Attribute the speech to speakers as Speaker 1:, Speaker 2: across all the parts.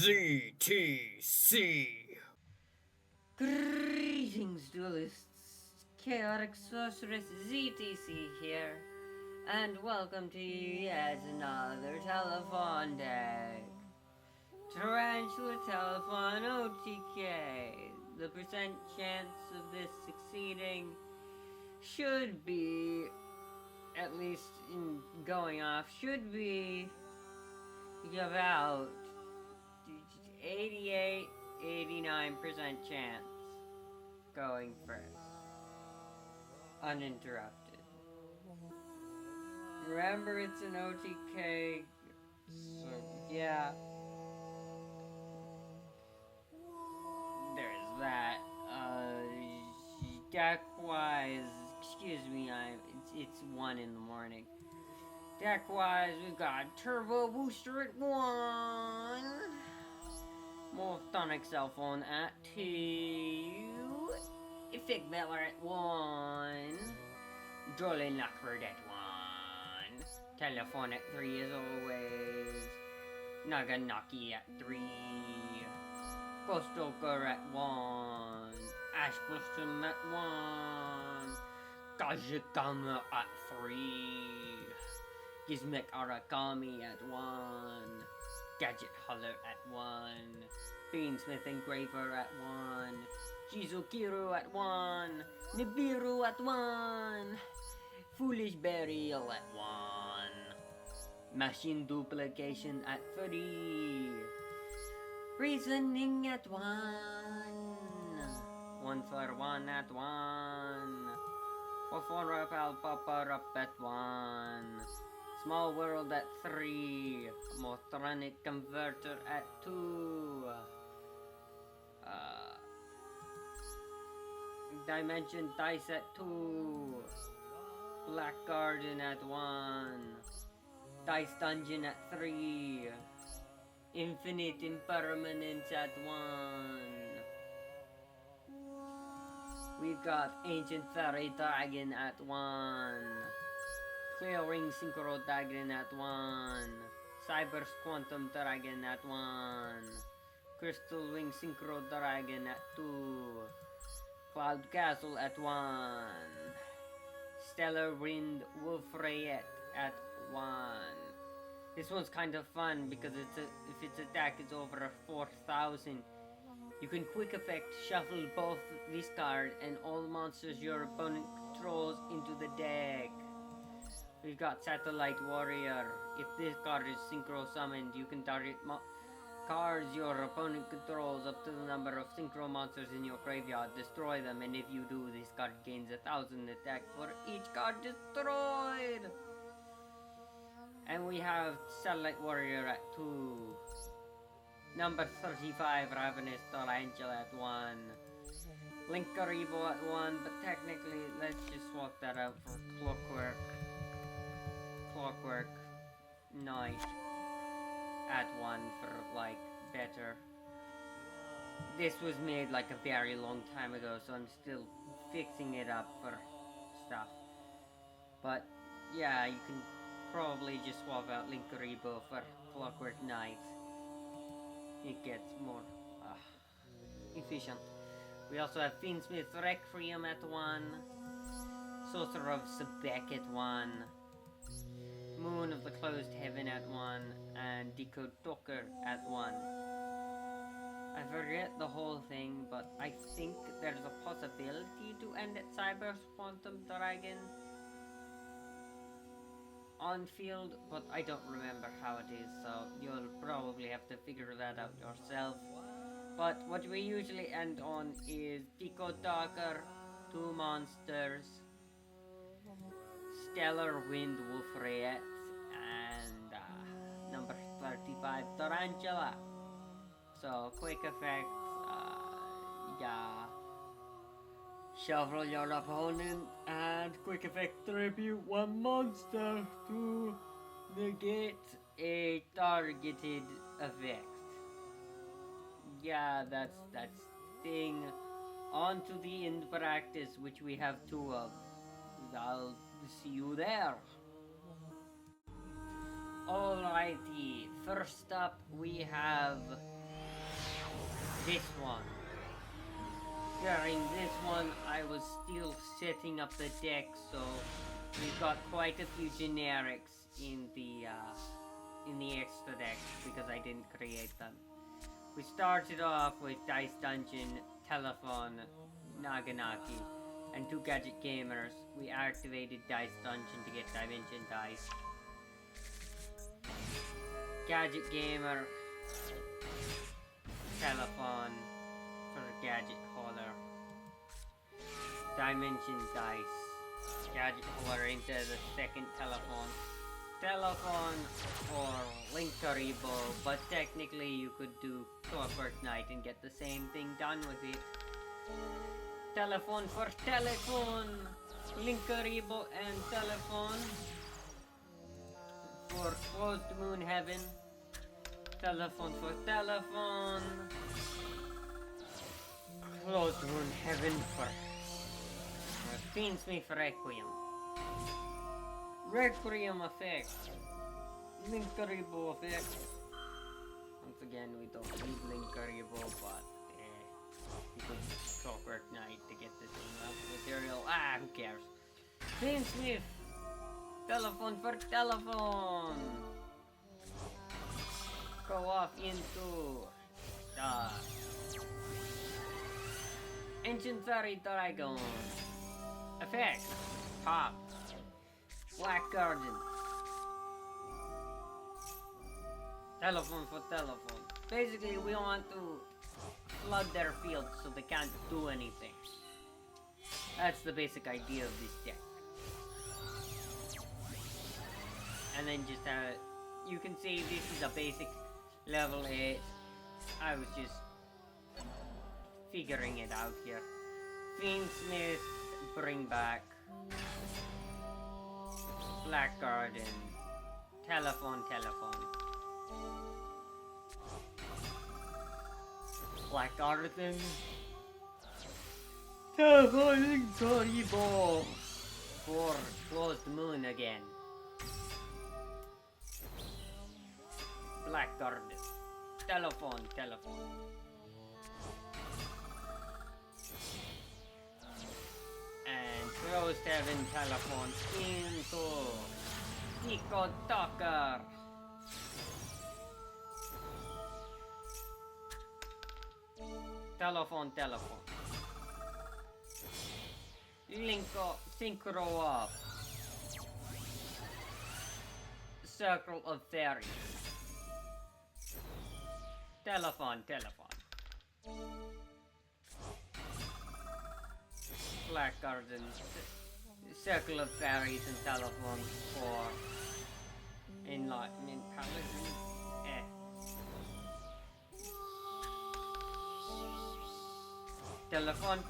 Speaker 1: ZTC.
Speaker 2: Greetings, duelists! Chaotic Sorceress ZTC here, and welcome to yet another telephone deck. Tarantula Telefon OTK. The percent chance of this succeeding should be, at least in going off, should be about 88-89% chance going first, uninterrupted. Remember, it's an OTK, so yeah, there's that. Deck-wise, excuse me, it's 1 in the morning. Deck-wise, we've got Turbo Booster at 1. Morphonic Cell Phone at 2. Effect Miller at 1. Jolly Lockford at 1. Telephone at 3 as always. Naganaki at 3. Ghostoker at 1. Ash Blossom at 1. Kajikama at 3. Gizmek Arakami at 1. Gadget Holler at 1. Beansmith Engraver at 1. Jizukiru at 1. Nibiru at 1. Foolish Burial at 1. Machine Duplication at 3. Reasoning at 1. 1 for 1 at 1. 4 Rapal Papa Up at 1. Small World at 3. Motronic Converter at 2. Dimension Dice at 2. Black Garden at 1. Dice Dungeon at 3. Infinite Impermanence at 1. We've got Ancient Fairy Dragon at 1. Clearing Synchro Dragon at 1. Cyber's Quantum Dragon at 1. Crystal Wing Synchro Dragon at 2. Cloud Castle at 1. Stellar Wind Wolf Rayet at 1. This one's kind of fun because if its attack is over 4,000, you can quick effect shuffle both this card and all monsters your opponent controls into the deck. We've got Satellite Warrior. If this card is synchro summoned, you can target cards your opponent controls up to the number of synchro monsters in your graveyard, destroy them, and if you do, this card gains 1,000 attack for each card destroyed. And we have Satellite Warrior at 2. Number 35, Ravenous Tarantula at 1. Linkaribo at 1, but technically, let's just swap that out for Clockwork Knight at 1 for, like, better. This was made, like, a very long time ago, so I'm still fixing it up for stuff. But, yeah, you can probably just swap out Linkaribo for Clockwork Knight. It gets more efficient. We also have Fiendsmith Requiem at 1. Sorcerer of Sebek at 1. Moon of the Closed Heaven at 1. And Decode Talker at 1. I forget the whole thing, but I think there's a possibility to end at Cyber's Quantum Dragon on field, but I don't remember how it is, so you'll probably have to figure that out yourself. But what we usually end on is Decode Talker, 2 monsters, Stellar Wind Wolf Rayet, and number 35 Tarantula. So quick effects, yeah. Shuffle your opponent and quick effect tribute 1 monster to negate a targeted effect. Yeah, that's thing. On to the end practice, which we have 2 of. I'll see you there. Alrighty, first up we have this one. During this one, I was still setting up the deck, so we got quite a few generics in the extra deck because I didn't create them. We started off with Dice Dungeon, Telephone, Naganaki, and 2 Gadget Gamers. We activated Dice Dungeon to get Dimension Dice. Gadget Gamer, Telephone for the Gadget Holder, Dimension Dice, Gadget Holder into the second Telephone. Telephone for Link Karibo, but technically you could do Clockwork Knight and get the same thing done with it. Telephone for Telephone, Link Karibo and Telephone for Closed Moon Heaven. Telephone for Telephone, Closed Moon Heaven for Fiendsmith Requiem. Requiem effect, Link Karibo effect. Once again, we don't need Link Karibo, but you could Clockwork Knight to get the same amount of material. Who cares? Fiendsmith, Telephone for Telephone. Go off into the Ancient Fairy Dragon effect. Top. Black Garden. Telephone for Telephone. Basically, we want to flood their field so they can't do anything. That's the basic idea of this deck. And then just you can see this is a basic level 8. I was just figuring it out here. Fiendsmith, bring back. Black Garden, Telephone. Black Garden, Telephone Karibo for Closed Moon again. Black Garden, Telephone. And Closed Heaven Telephone into Nico Tucker. Telephone. Linko Synchro up. Circle of Fairies. Telephone. Black Garden, Circle of Fairies and Telephone for Enlightenment Paladin. Telephone.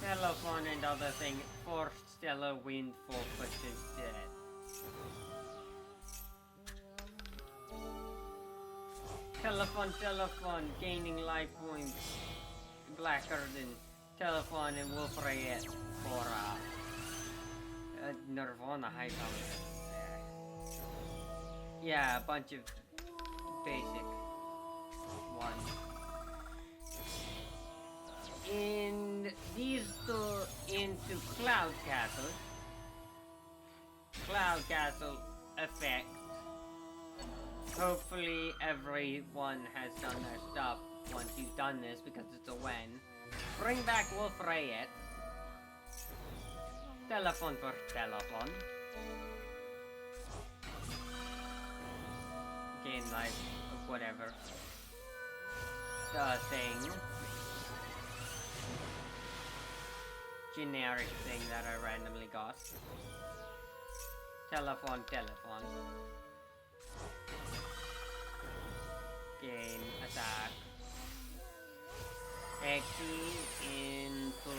Speaker 2: Telephone and other thing for Stellar Wind Focus instead. Telephone, gaining life points. Black Garden, Telephone and Wolf Rayet for Nirvana High Power. Yeah, a bunch of basic ones. In these two into Cloud Castle effect. Hopefully everyone has done their stuff once you've done this because it's a when. Bring back Wolf Rayet. Telephone for Telephone. Gain life, whatever. The thing. Generic thing that I randomly got. Telephone. Gain attack. Exi into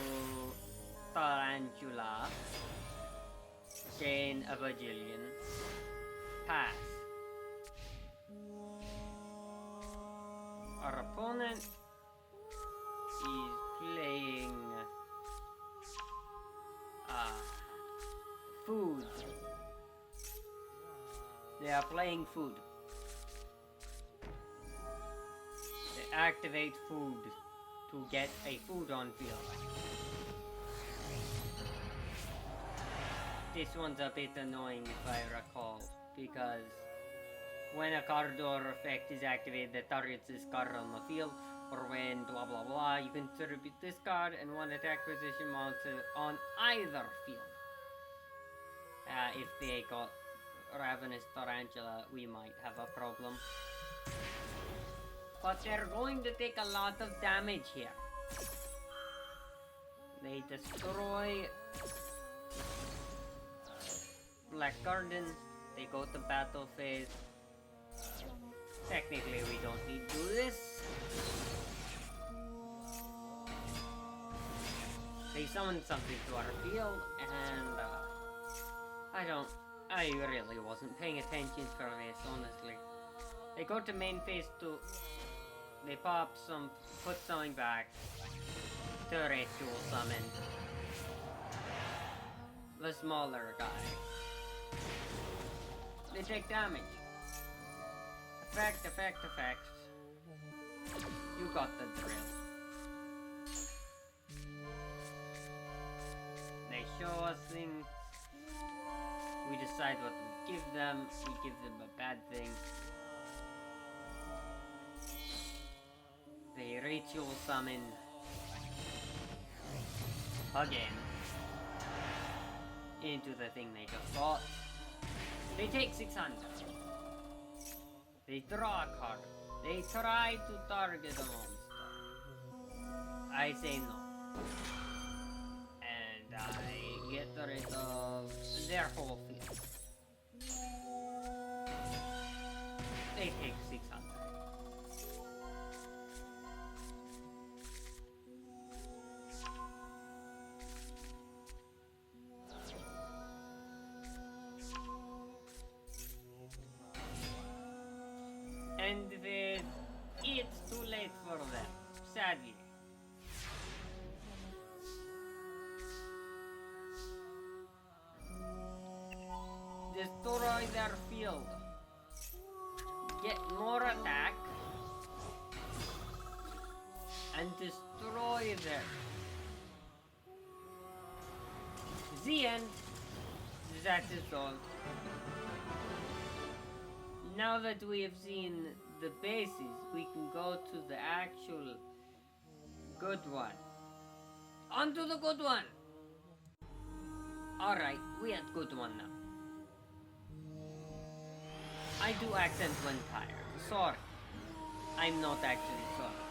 Speaker 2: Tarantula. Gain a bajillion. Pass. Our opponent is playing food. They are playing food. activate food to get a food on field. This one's a bit annoying if I recall, because when a card or effect is activated that targets this card on the field, or when blah blah blah, you can distribute this card and one attack position mounted on either field. If they got Ravenous Tarantula, we might have a problem. But they're going to take a lot of damage here. They destroy Black Garden, they go to battle phase. Technically we don't need to do this. They summon something to our field, and I really wasn't paying attention for this, honestly. They go to main phase 2, they pop some, put something back, turret dual summon the smaller guy. They take damage. Effects. You got the drill. They show us things. We decide what to give them. We give them a bad thing. They ritual summon again into the thing they just fought. They take 600. They draw a card. They try to target a monster. I say no. And I get rid of their whole field. They take 600. And it's too late for them, sadly. Destroy their field. Get more attack. And destroy them. The end. That is all. Now that we have seen the bases, we can go to the actual good one. On to the good one! Alright, we had good one now. I do accent when tired. Sorry. I'm not actually sorry.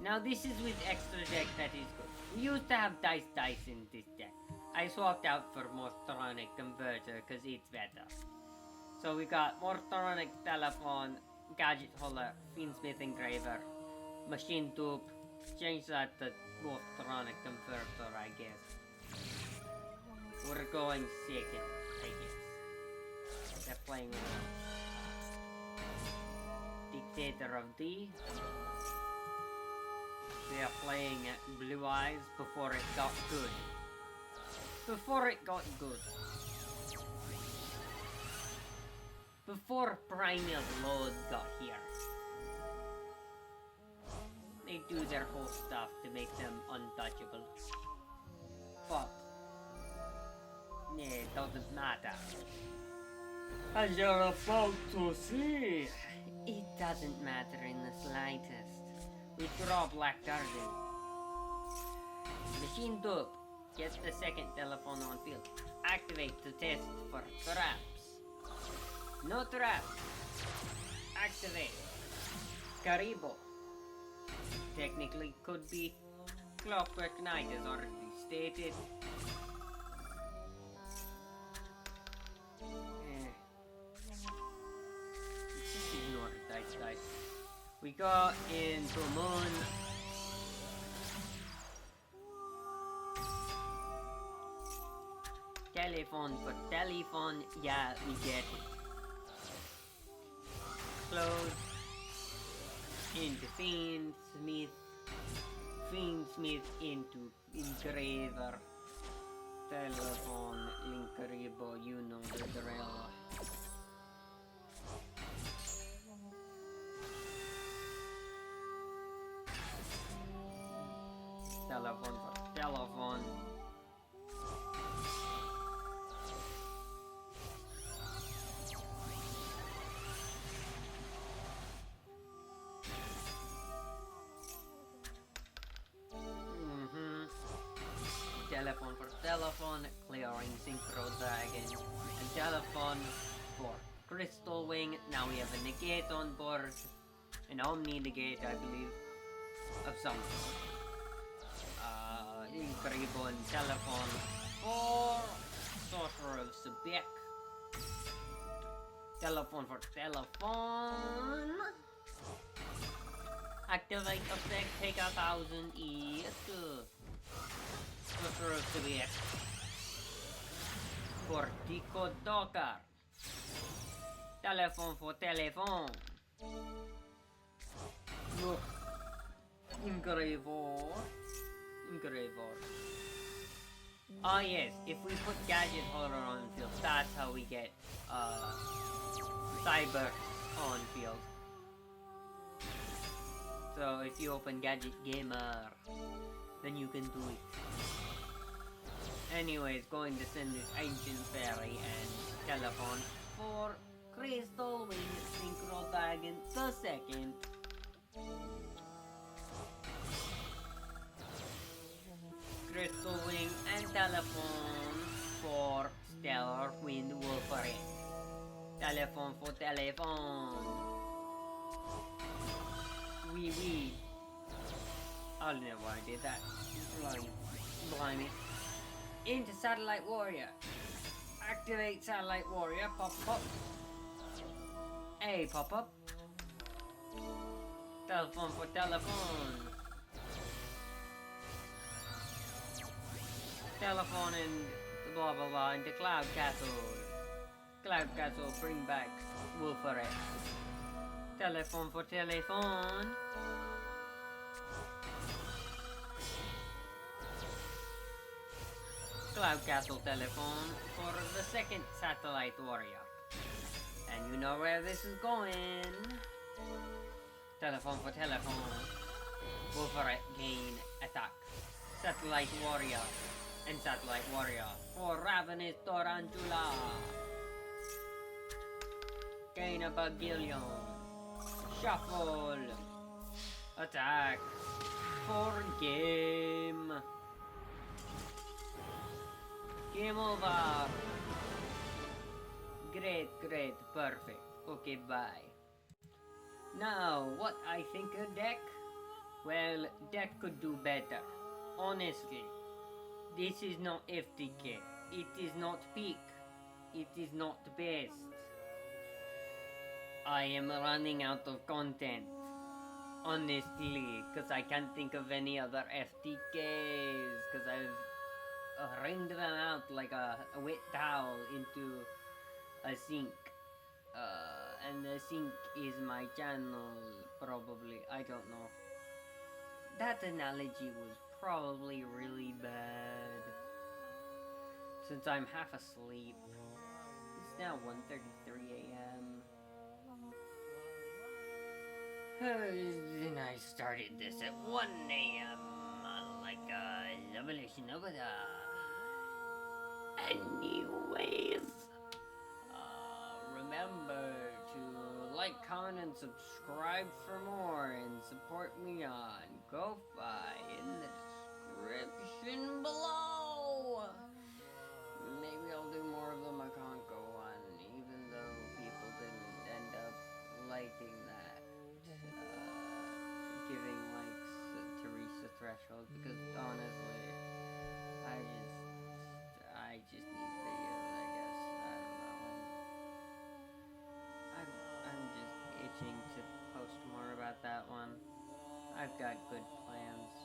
Speaker 2: Now this is with extra deck that is good. We used to have dice in this deck. I swapped out for Mortronic Converter because it's better. So we got Mortronic Telefon, Gadget Holder, Fiendsmith Engraver, Machine Tube, change that to Mortronic Converter, I guess. We're going second, I guess. They're playing Dictator of D. They are playing Blue Eyes before it got good. Before it got good. Before Primal Load got here. They do their whole stuff to make them untouchable. But it doesn't matter. As you're about to see, it doesn't matter in the slightest. We draw Black Garden. Machine Tube. Get the second telephone on field. Activate to test for traps. No trap. Activate. Karibo. Technically could be Clockwork Knight as already stated. Just ignore the dice. We go into Moon. Telephone for telephone. Yeah, we get it. Close into Fiendsmith into Engraver, Telephone, Linkaribo, you know the drill. Synchro Dragon, and Telephone for Crystal Wing. Now we have a Negate on board, an Omni Negate, I believe, of some sort. Incredible and Telephone for Sorcerer of Sebek. Telephone for Telephone. Activate effect, take 1,000 ETH. Sorcerer of Sebek. For Tico Dokar. Telephone for Telephone. Look. Incredible. Oh yes, if we put Gadget Holder on field, that's how we get Cyber on field. So if you open Gadget Gamer, then you can do it. Anyways, going to send this Ancient Fairy and Telephone for Crystal Wing Synchro Dragon the second. Crystal Wing and Telephone for Stellar Wind Wolverine. Telephone for Telephone. Wee. I don't know why I did that. Blimey. Into Satellite Warrior. Activate Satellite Warrior. Pop. Hey, pop up. Telephone for Telephone. Telephone and blah blah blah into Cloud Castle. Cloud Castle, bring back Wolferet. Telephone for Telephone. Cloud Castle Telephone for the second Satellite Warrior. And you know where this is going. Telephone for Telephone. Wolferet gain attack. Satellite Warrior and Satellite Warrior for Ravenous Tarantula. Gain a Bagillion. Shuffle. Attack. For game. Game over. Great, perfect. Okay, bye. Now, what I think a deck? Well, deck could do better. Honestly. This is not FTK. It is not peak. It is not best. I am running out of content. Honestly, because I can't think of any other FTKs. Because I've wringed them out like a wet towel into a sink. And the sink is my channel, probably. I don't know. That analogy was probably really bad. Since I'm half asleep. It's now 1:33 a.m. And I started this at 1 a.m. Like a revolution over there. Anyways, remember to like, comment, and subscribe for more, and support me on Ko-Fi in the description below. Maybe I'll do more of the Makonko one, even though people didn't end up liking that. Giving likes to reach the threshold, because honestly, I just need videos, I guess. I don't know. I'm just itching to post more about that one. I've got good plans.